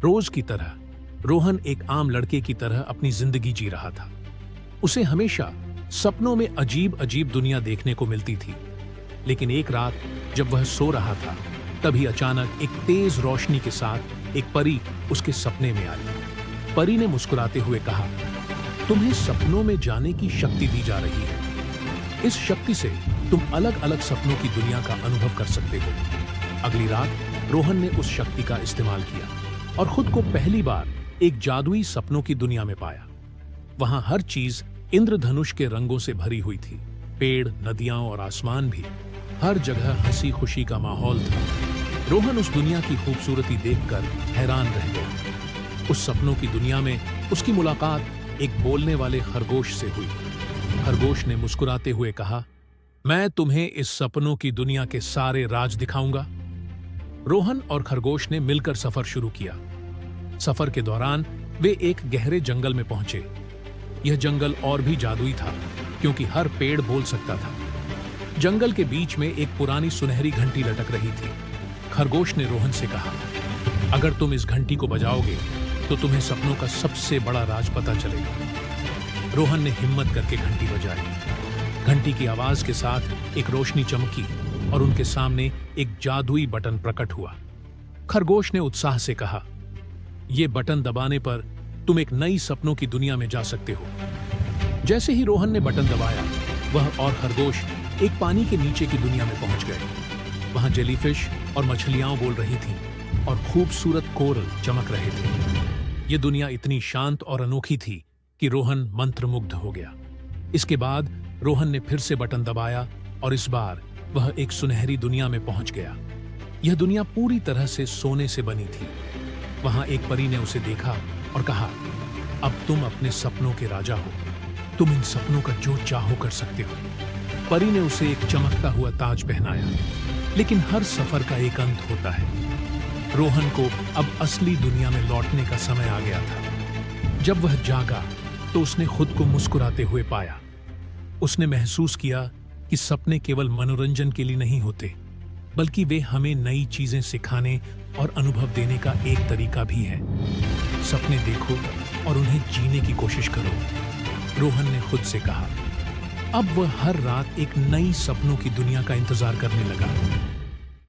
रोज की तरह रोहन एक आम लड़के की तरह अपनी जिंदगी जी रहा था। उसे हमेशा सपनों में अजीब अजीब दुनिया देखने को मिलती थी। लेकिन एक रात जब वह सो रहा था, तभी अचानक एक तेज रोशनी के साथ एक परी उसके सपने में आई। परी ने मुस्कुराते हुए कहा, तुम्हें सपनों में जाने की शक्ति दी जा रही है। इस शक्ति से तुम अलग अलग सपनों की दुनिया का अनुभव कर सकते हो। अगली रात रोहन ने उस शक्ति का इस्तेमाल किया और खुद को पहली बार एक जादुई सपनों की दुनिया में पाया। वहां हर चीज इंद्रधनुष के रंगों से भरी हुई थी। पेड़, नदियां और आसमान भी, हर जगह हंसी खुशी का माहौल था। रोहन उस दुनिया की खूबसूरती देखकर हैरान रह गया। उस सपनों की दुनिया में उसकी मुलाकात एक बोलने वाले खरगोश से हुई। खरगोश ने मुस्कुराते हुए कहा, मैं तुम्हें इस सपनों की दुनिया के सारे राज दिखाऊंगा। रोहन और खरगोश ने मिलकर सफर शुरू किया। सफर के दौरान वे एक गहरे जंगल में पहुंचे। यह जंगल और भी जादुई था, क्योंकि हर पेड़ बोल सकता था। जंगल के बीच में एक पुरानी सुनहरी घंटी लटक रही थी। खरगोश ने रोहन से कहा, अगर तुम इस घंटी को बजाओगे तो तुम्हें सपनों का सबसे बड़ा राज पता चलेगा। रोहन ने हिम्मत करके घंटी बजाई। घंटी की आवाज के साथ एक रोशनी चमकी और उनके सामने एक जादुई बटन प्रकट हुआ। खरगोश ने उत्साह से कहा, यह बटन दबाने पर तुम एक नई सपनों की दुनिया में जा सकते हो। जैसे ही रोहन ने बटन दबाया, वह और खरगोश एक पानी के नीचे की दुनिया में पहुंच गए। वहां जेलीफिश और मछलियां बोल रही थीं और खूबसूरत कोरल चमक रहे थे। यह दुनिया इतनी शांत और अनोखी थी कि रोहन मंत्रमुग्ध हो गया। इसके बाद रोहन ने फिर से बटन दबाया और इस बार वह एक सुनहरी दुनिया में पहुंच गया। यह दुनिया पूरी तरह से सोने से बनी थी। वहां एक परी ने उसे देखा और कहा, अब तुम अपने सपनों के राजा हो। तुम इन सपनों का जो चाहो कर सकते हो। परी ने उसे एक चमकता हुआ ताज पहनाया। लेकिन हर सफर का एक अंत होता है। रोहन को अब असली दुनिया में लौटने का समय आ गया था। जब वह जागा तो उसने खुद को मुस्कुराते हुए पाया। उसने महसूस किया कि सपने केवल मनोरंजन के लिए नहीं होते, बल्कि वे हमें नई चीजें सिखाने और अनुभव देने का एक तरीका भी है। सपने देखो और उन्हें जीने की कोशिश करो, रोहन ने खुद से कहा। अब वह हर रात एक नई सपनों की दुनिया का इंतजार करने लगा।